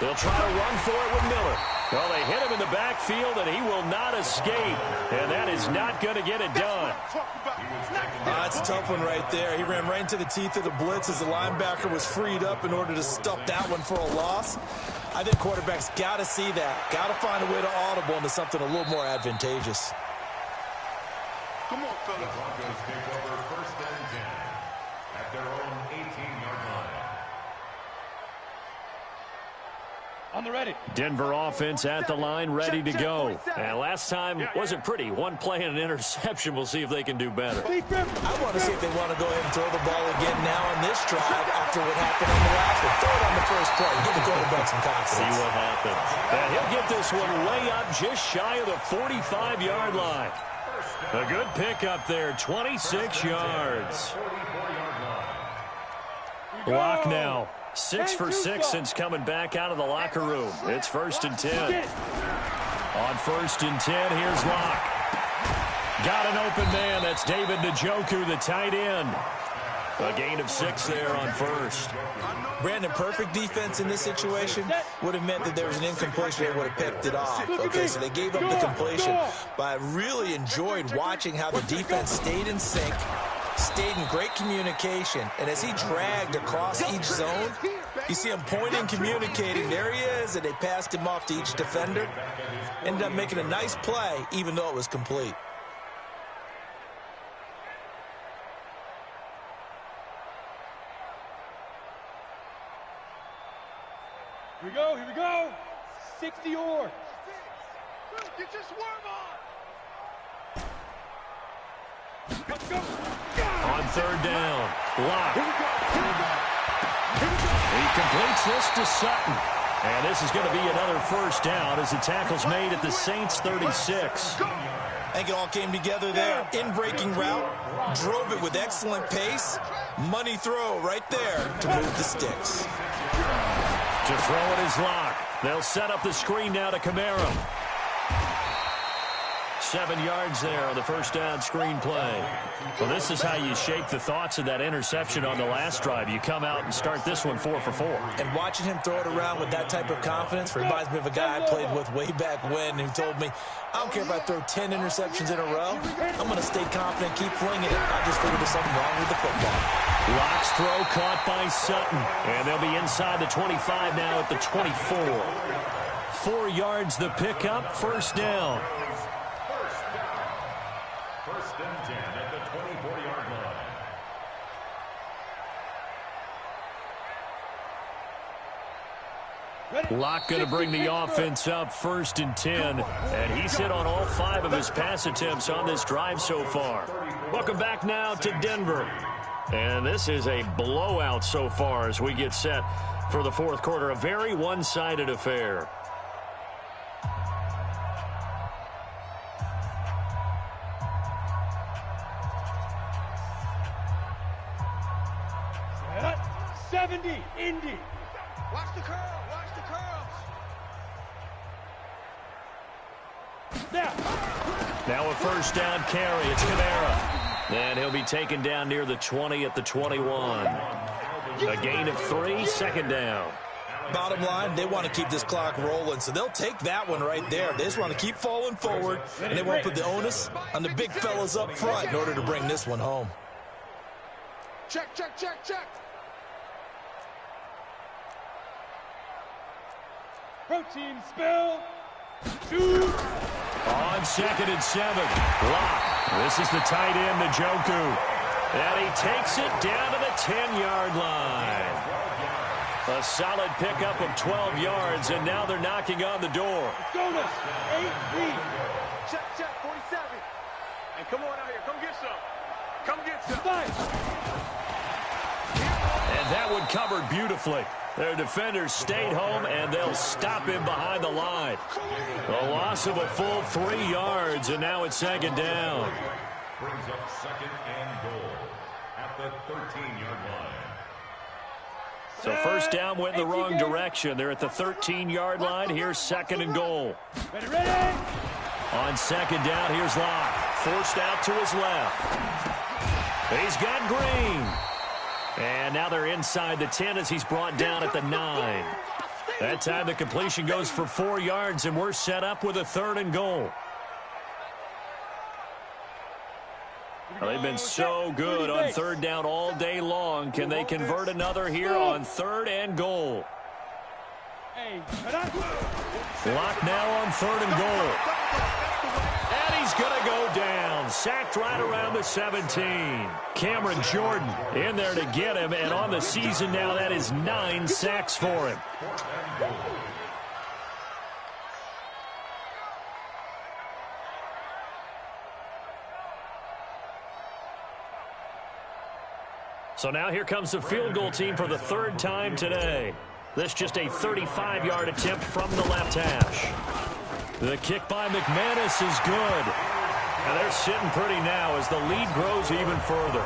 They'll try to run for it with Miller. Well, they hit him in the backfield, and he will not escape. And that is not going to get it done. That's a tough one right there. He ran right into the teeth of the blitz as the linebacker was freed up in order to stop that one for a loss. I think quarterbacks got to see that. Got to find a way to audible into something a little more advantageous. Come on, fellas. The Broncos take over 1st and 10 at their own 18-yard line. On the ready. Denver offense at the line, ready to go. And last time wasn't pretty. One play and an interception. We'll see if they can do better. I want to see if they want to go ahead and throw the ball again now on this drive after what happened on the last one. Throw it on the first play. Give the quarterback some confidence. See what happens. And he'll get this one way up just shy of the 45-yard line. A good pickup there, 26 yards. Lock now. 6 for 6 since coming back out of the locker room. It's 1st and 10. On 1st and 10, here's Locke. Got an open man. That's David Njoku, the tight end. A gain of 6 there on 1st. Brandon, perfect defense in this situation would have meant that there was an incompletion. They would have picked it off. Okay, so they gave up the completion. But I really enjoyed watching how the defense stayed in sync, stayed in great communication, and as he dragged across each zone, you see him pointing, communicating. There he is, and they passed him off to each defender. Ended up making a nice play, even though it was complete. Here we go, here we go. 60 yards. Get your swerve on. Let's go. On 3rd down, Locke. He completes this to Sutton. And this is going to be another 1st down as the tackle's made at the Saints' 36. I think it all came together there. In-breaking route, drove it with excellent pace. Money throw right there to move the sticks. To throw it is Locke. They'll set up the screen now to Kamara. 7 yards there on the first down screen play. Well, this is how you shake the thoughts of that interception on the last drive. You come out and start this one 4 for 4. And watching him throw it around with that type of confidence reminds me of a guy I played with way back when who told me, I don't care if I throw 10 interceptions in a row. I'm going to stay confident, keep flinging it. I just figured there's something wrong with the football. Locke's throw caught by Sutton. And they'll be inside the 25 now at the 24. 4 yards the pickup, first down. First and 10 at the 24-yard line. Locke going to bring the offense up first and 10. And he's hit on all 5 of his pass attempts on this drive so far. Welcome back now to Denver. And this is a blowout so far as we get set for the fourth quarter. A very one-sided affair. Indy. Watch the curl. Watch the curls. Now a first down carry. It's Kamara. And he'll be taken down near the 20 at the 21. A gain of 3, second down. Bottom line, they want to keep this clock rolling, so they'll take that one right there. They just want to keep falling forward, and they won't put the onus on the big fellas up front in order to bring this one home. Check, check, check, check. Protein spill. Shoot. On 2nd and 7. Locke. This is the tight end, Njoku. And he takes it down to the 10-yard line. A solid pickup of 12 yards, and now they're knocking on the door. Jonas, 8-3. Check, check, 47. And come on out here. Come get some. Come get some. And that one covered beautifully. Their defenders stayed home, and they'll stop him behind the line. A loss of a full 3 yards, and now it's second down. Brings up second and goal at the 13-yard line. So first down went in the wrong direction. They're at the 13-yard line. Here's second and goal. Ready. On second down, here's Locke. Forced out to his left. He's got Green. And now they're inside the 10 as he's brought down at the 9. That time the completion goes for 4 yards, and we're set up with a third and goal. Well, they've been so good on third down all day long. Can they convert another here on third and goal? Locke now on third and goal. And he's going to go down. Sacked right around the 17. Cameron Jordan in there to get him. And on the season now, that is 9 sacks for him. So now here comes the field goal team for the third time today. This just a 35-yard attempt from the left hash. The kick by McManus is good. And they're sitting pretty now as the lead grows even further.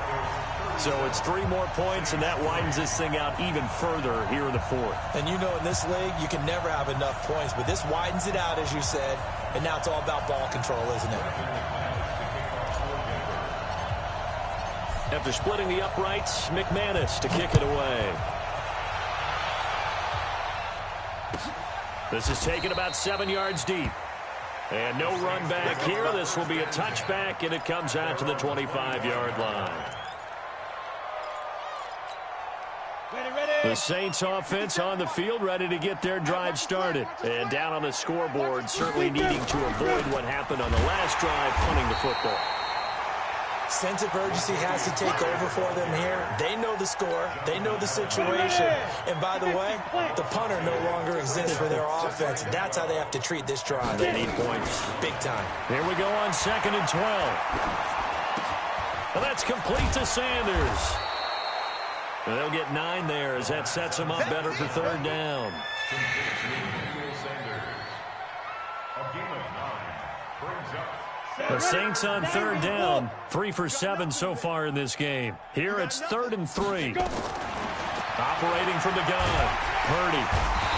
So it's 3 more points, and that widens this thing out even further here in the fourth. And you know in this league, you can never have enough points, but this widens it out, as you said, and now it's all about ball control, isn't it? After splitting the uprights, McManus to kick it away. This is taken about 7 yards deep. And no run back here. This will be a touchback, and it comes out to the 25-yard line. The Saints offense on the field, ready to get their drive started. And down on the scoreboard, certainly needing to avoid what happened on the last drive, punting the football. Sense of urgency has to take over for them here. They know the score. They know the situation. And by the way, the punter no longer exists for their offense. That's how they have to treat this drive. They need points. Big time. Here we go on 2nd and 12. And that's complete to Sanders. And they'll get 9 there as that sets them up better for third down. The Saints on third down, 3 for 7 so far in this game. Here it's 3rd and 3. Operating from the gun. Purdy.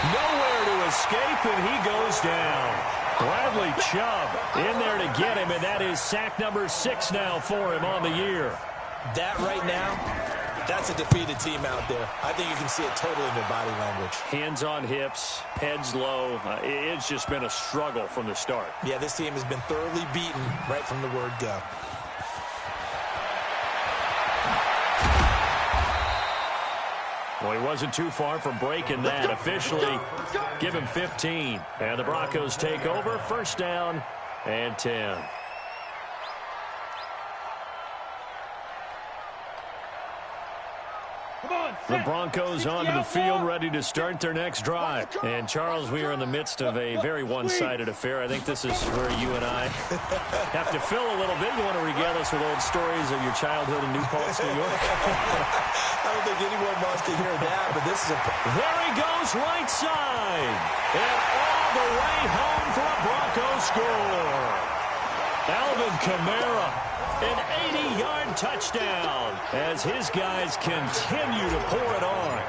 Nowhere to escape, and he goes down. Bradley Chubb in there to get him, and that is sack number 6 now for him on the year. That right now, that's a defeated team out there. I think you can see it totally in their body language. Hands on hips, heads low. It's just been a struggle from the start. Yeah, this team has been thoroughly beaten right from the word go. Well, he wasn't too far from breaking that. Officially, give him 15. And the Broncos take over. First down and 10. The Broncos onto the field, ready to start their next drive. And, Charles, we are in the midst of a very one-sided affair. I think this is where you and I have to fill a little bit. You want to regale us with old stories of your childhood in New Paltz, New York? I don't think anyone wants to hear that, but this is a... There he goes, right side. And all the way home for a Broncos score. Alvin Kamara, an 80-yard touchdown as his guys continue to pour it on.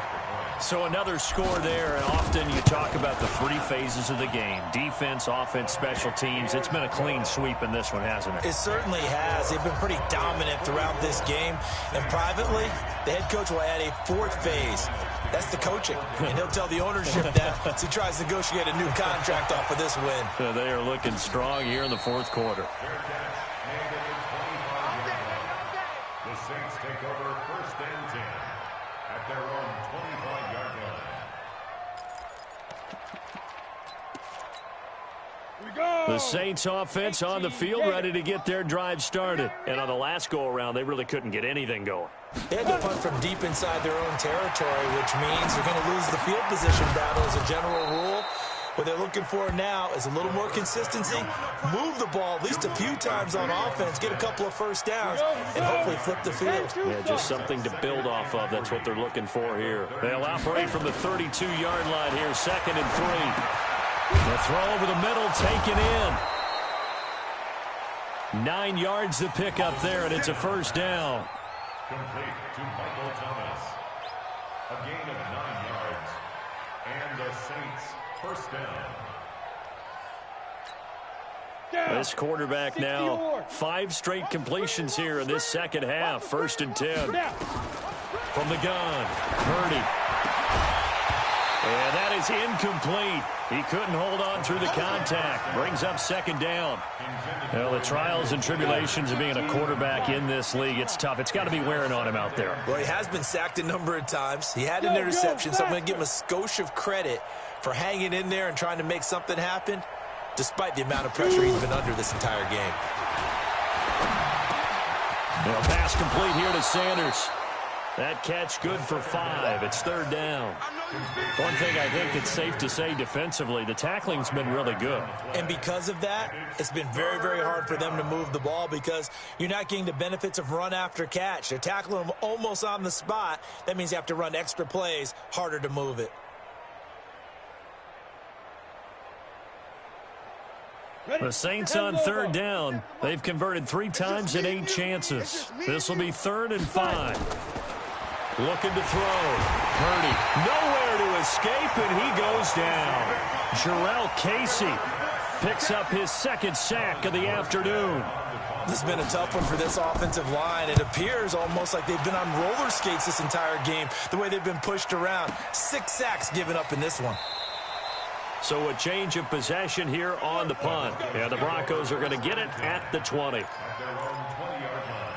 So another score there, and often you talk about the 3 phases of the game. Defense, offense, special teams. It's been a clean sweep in this one, hasn't it? It certainly has. They've been pretty dominant throughout this game. And privately, the head coach will add a 4th phase. That's the coaching. And he'll tell the ownership that as he tries to negotiate a new contract off of this win. So they are looking strong here in the 4th quarter. The Saints take over first and 10 at their own 25-yard line. The Saints offense on the field, ready to get their drive started. And on the last go-around, they really couldn't get anything going. They had to punt from deep inside their own territory, which means they're going to lose the field position battle as a general rule. What they're looking for now is a little more consistency, move the ball at least a few times on offense, get a couple of first downs, and hopefully flip the field. Yeah, just something to build off of. That's what they're looking for here. They'll operate from the 32-yard line here, 2nd and 3. The throw over the middle, taken in. 9 yards to pick up there, and it's a first down. Complete to Michael Thomas. A gain of 9 yards. And the Saints first down. This quarterback now 5 straight completions here in this second half. 1st and 10. From the gun, Purdy. And that is incomplete. He couldn't hold on through the contact. Brings up 2nd down. Well, the trials and tribulations of being a quarterback in this league, it's tough. It's got to be wearing on him out there. Well, he has been sacked a number of times. He had an interception, so I'm going to give him a skosh of credit for hanging in there and trying to make something happen, despite the amount of pressure he's been under this entire game. Well, pass complete here to Sanders. That catch good for 5. It's 3rd down. One thing I think it's safe to say defensively, the tackling's been really good. And because of that, it's been very, very hard for them to move the ball because you're not getting the benefits of run after catch. They're tackling them almost on the spot. That means you have to run extra plays, harder to move it. The Saints on 3rd down. They've converted 3 times in 8 chances. This will be 3rd and 5. Looking to throw. Purdy nowhere to escape, and he goes down. Jarrell Casey picks up his 2nd sack of the afternoon. This has been a tough one for this offensive line. It appears almost like they've been on roller skates this entire game, the way they've been pushed around. 6 sacks given up in this one. So a change of possession here on the punt. And the Broncos are going to get it at the 20. At their own 20-yard line.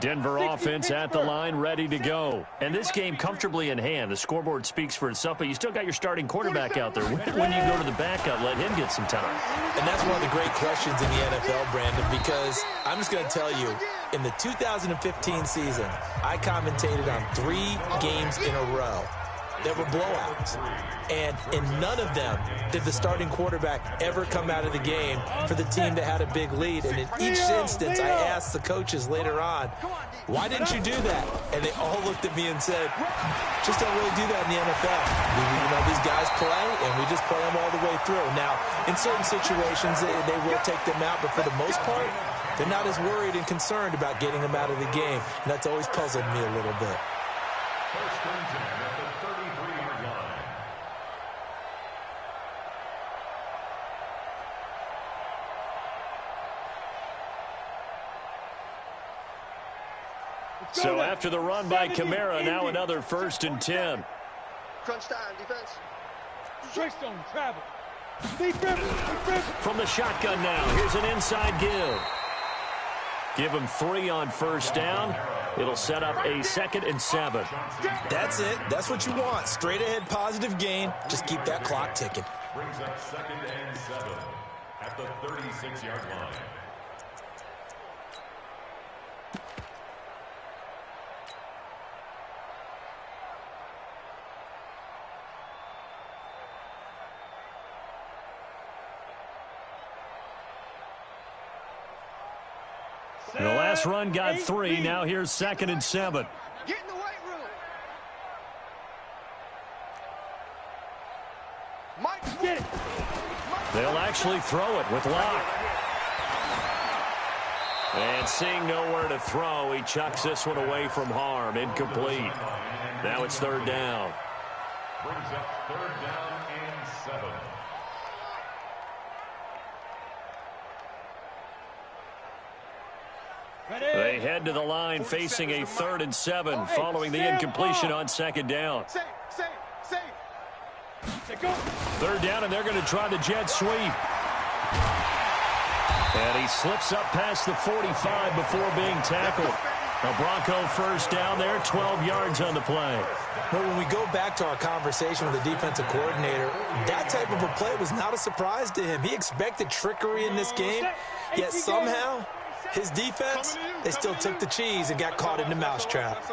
Denver offense at the line, ready to go. And this game comfortably in hand. The scoreboard speaks for itself, but you still got your starting quarterback out there. When you go to the backup, let him get some time. And that's one of the great questions in the NFL, Brandon, because I'm just going to tell you, in the 2015 season, I commentated on 3 games in a row. that were blowouts. And in none of them did the starting quarterback ever come out of the game for the team that had a big lead. And in each instance, I asked the coaches later on, why didn't you do that? And they all looked at me and said, just don't really do that in the NFL. You know, these guys play, and we just play them all the way through. Now, in certain situations, they will take them out, but for the most part, they're not as worried and concerned about getting them out of the game. And that's always puzzled me a little bit. First and 10 at the 33-yard line. So after the run by Kamara, now another 1st and 10. Crunch time, defense. Straight zone, travel. From the shotgun now, here's an inside give. Give him 3 on 1st down. It'll set up a 2nd and 7. That's it. That's what you want. Straight ahead positive gain. Just keep that clock ticking. Brings up 2nd and 7 at the 36-yard line. The last run got 3. Now here's 2nd and 7. Get in the weight room. Mike, get it. They'll actually throw it with Locke. And seeing nowhere to throw, he chucks this one away from harm. Incomplete. Now it's 3rd down. Brings up 3rd down and 7. They head to the line facing a 3rd and 7 following the incompletion on 2nd down. 3rd down, and they're going to try the jet sweep. And he slips up past the 45 before being tackled. A Bronco 1st down there, 12 yards on the play. Well, when we go back to our conversation with the defensive coordinator, that type of a play was not a surprise to him. He expected trickery in this game, yet somehow his defense, they still took the cheese and got caught in the mousetrap.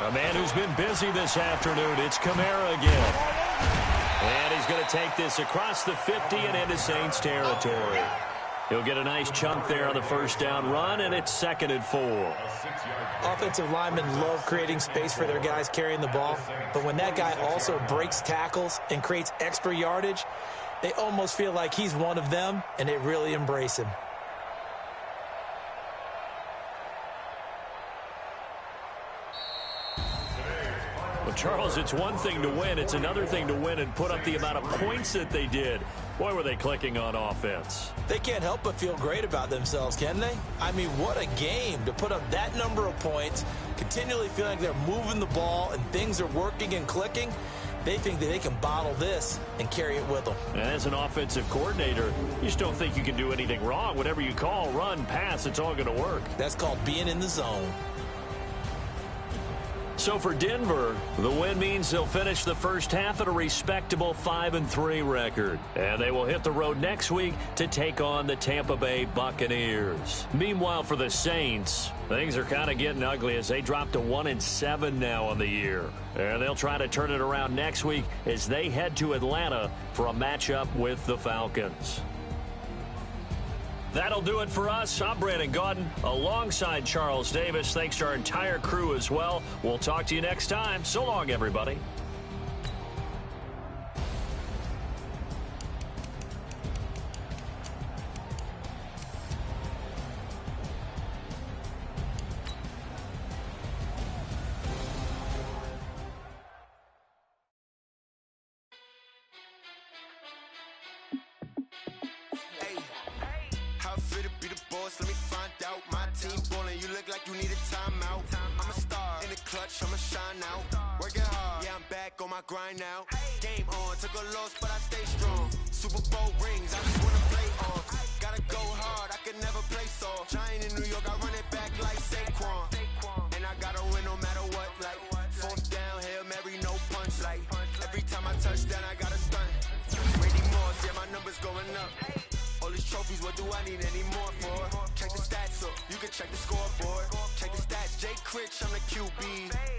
A man who's been busy this afternoon, it's Kamara again. And he's going to take this across the 50 and into Saints territory. He'll get a nice chunk there on the 1st down run, and it's 2nd and 4. Offensive linemen love creating space for their guys carrying the ball, but when that guy also breaks tackles and creates extra yardage, they almost feel like he's one of them, and they really embrace him. Well, Charles, it's one thing to win. It's another thing to win and put up the amount of points that they did. Boy, were they clicking on offense. They can't help but feel great about themselves, can they? I mean, what a game to put up that number of points, continually feeling like they're moving the ball and things are working and clicking. They think that they can bottle this and carry it with them. And as an offensive coordinator, you just don't think you can do anything wrong. Whatever you call, run, pass, it's all going to work. That's called being in the zone. So for Denver, the win means they'll finish the first half at a respectable 5-3 record. And they will hit the road next week to take on the Tampa Bay Buccaneers. Meanwhile, for the Saints, things are kind of getting ugly as they drop to 1-7 now on the year. And they'll try to turn it around next week as they head to Atlanta for a matchup with the Falcons. That'll do it for us. I'm Brandon Gaudin alongside Charles Davis. Thanks to our entire crew as well. We'll talk to you next time. So long, everybody. Let me find out. My team ballin', you look like you need a timeout. I'm a star in the clutch, I'ma shine out. Working hard, yeah, I'm back on my grind now. Game on, took a loss, but I stay strong. Super Bowl rings, I just wanna play off. Gotta go hard, I can never play soft. Giant in New York, I run it back like Saquon. And I gotta win no matter what. Like 4th down, Hail Mary, no punch. Like every time I touch down, I gotta stunt. Randy Moss, yeah, my numbers going up. All these trophies, what do I need any more for? Check the stats up, you can check the scoreboard. Check the stats, J. rich, I'm the QB.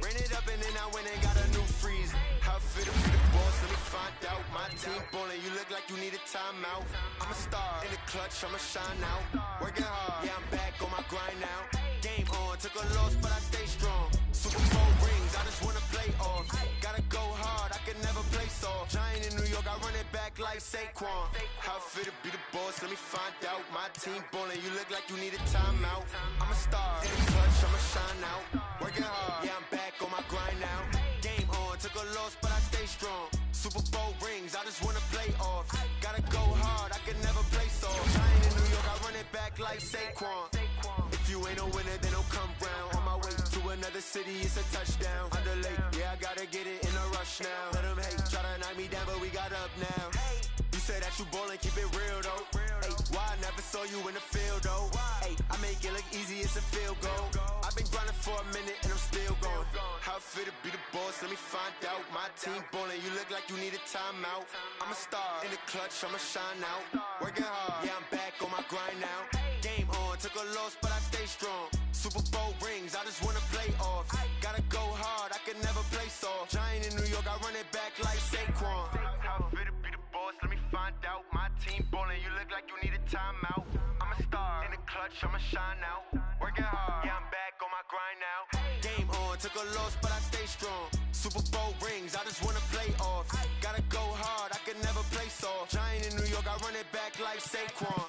Ran it up and then I went and got a new freeze. How fit to be the boss, let me find out. My team ballin', you look like you need a timeout. I'm a star, in the clutch, I'ma shine out. Working hard, yeah, I'm back on my grind now. Game on, took a loss, but I stay strong. Super Bowl rings, I just wanna play off. Gotta go hard, I can never play soft. Giant in New York, I run it back like Saquon. How fit to be the boss, let me find out. My team ballin', you look like you need a timeout. I'm a star, in the clutch, I'ma shine out. Working hard, yeah, I'm back on my grind now. Game on, took a loss, but I stay strong. Super Bowl rings, I just wanna play off. Gotta go hard, I can never play soft. Giant in New York, I run it back like Saquon. If you ain't a winner, then don't come round. On my way to another city, it's a touchdown. Under late, yeah, I gotta get it in a rush now. Let them hate, try to knock me down, but we got up now. You say that you ballin', keep it real though. Hey, why I never saw you in the field though? Hey, I make it look easy, it's a field goal. I've been grinding for a minute and I'm still going. How fit to be the boss, let me find out. My team ballin', you look like you need a timeout. I'm a star, in the clutch, I'ma shine out. Working hard, yeah, I'm back on my grind now. Game on, took a loss, but I stay strong. Super Bowl rings, I just wanna play off. Gotta go hard, I can never play soft. Giant in New York, I run it back like Saquon. How fit to be the boss, let me find out. My team ballin', you look like you need a timeout. I'm a star, in the clutch, I'ma shine out. Working hard, yeah, I'm back on my grind now. Game on, took a loss, but I stay strong. Super Bowl rings, I just wanna play off. Gotta go hard, I can never play soft. Giant in New York, I run it back like Saquon.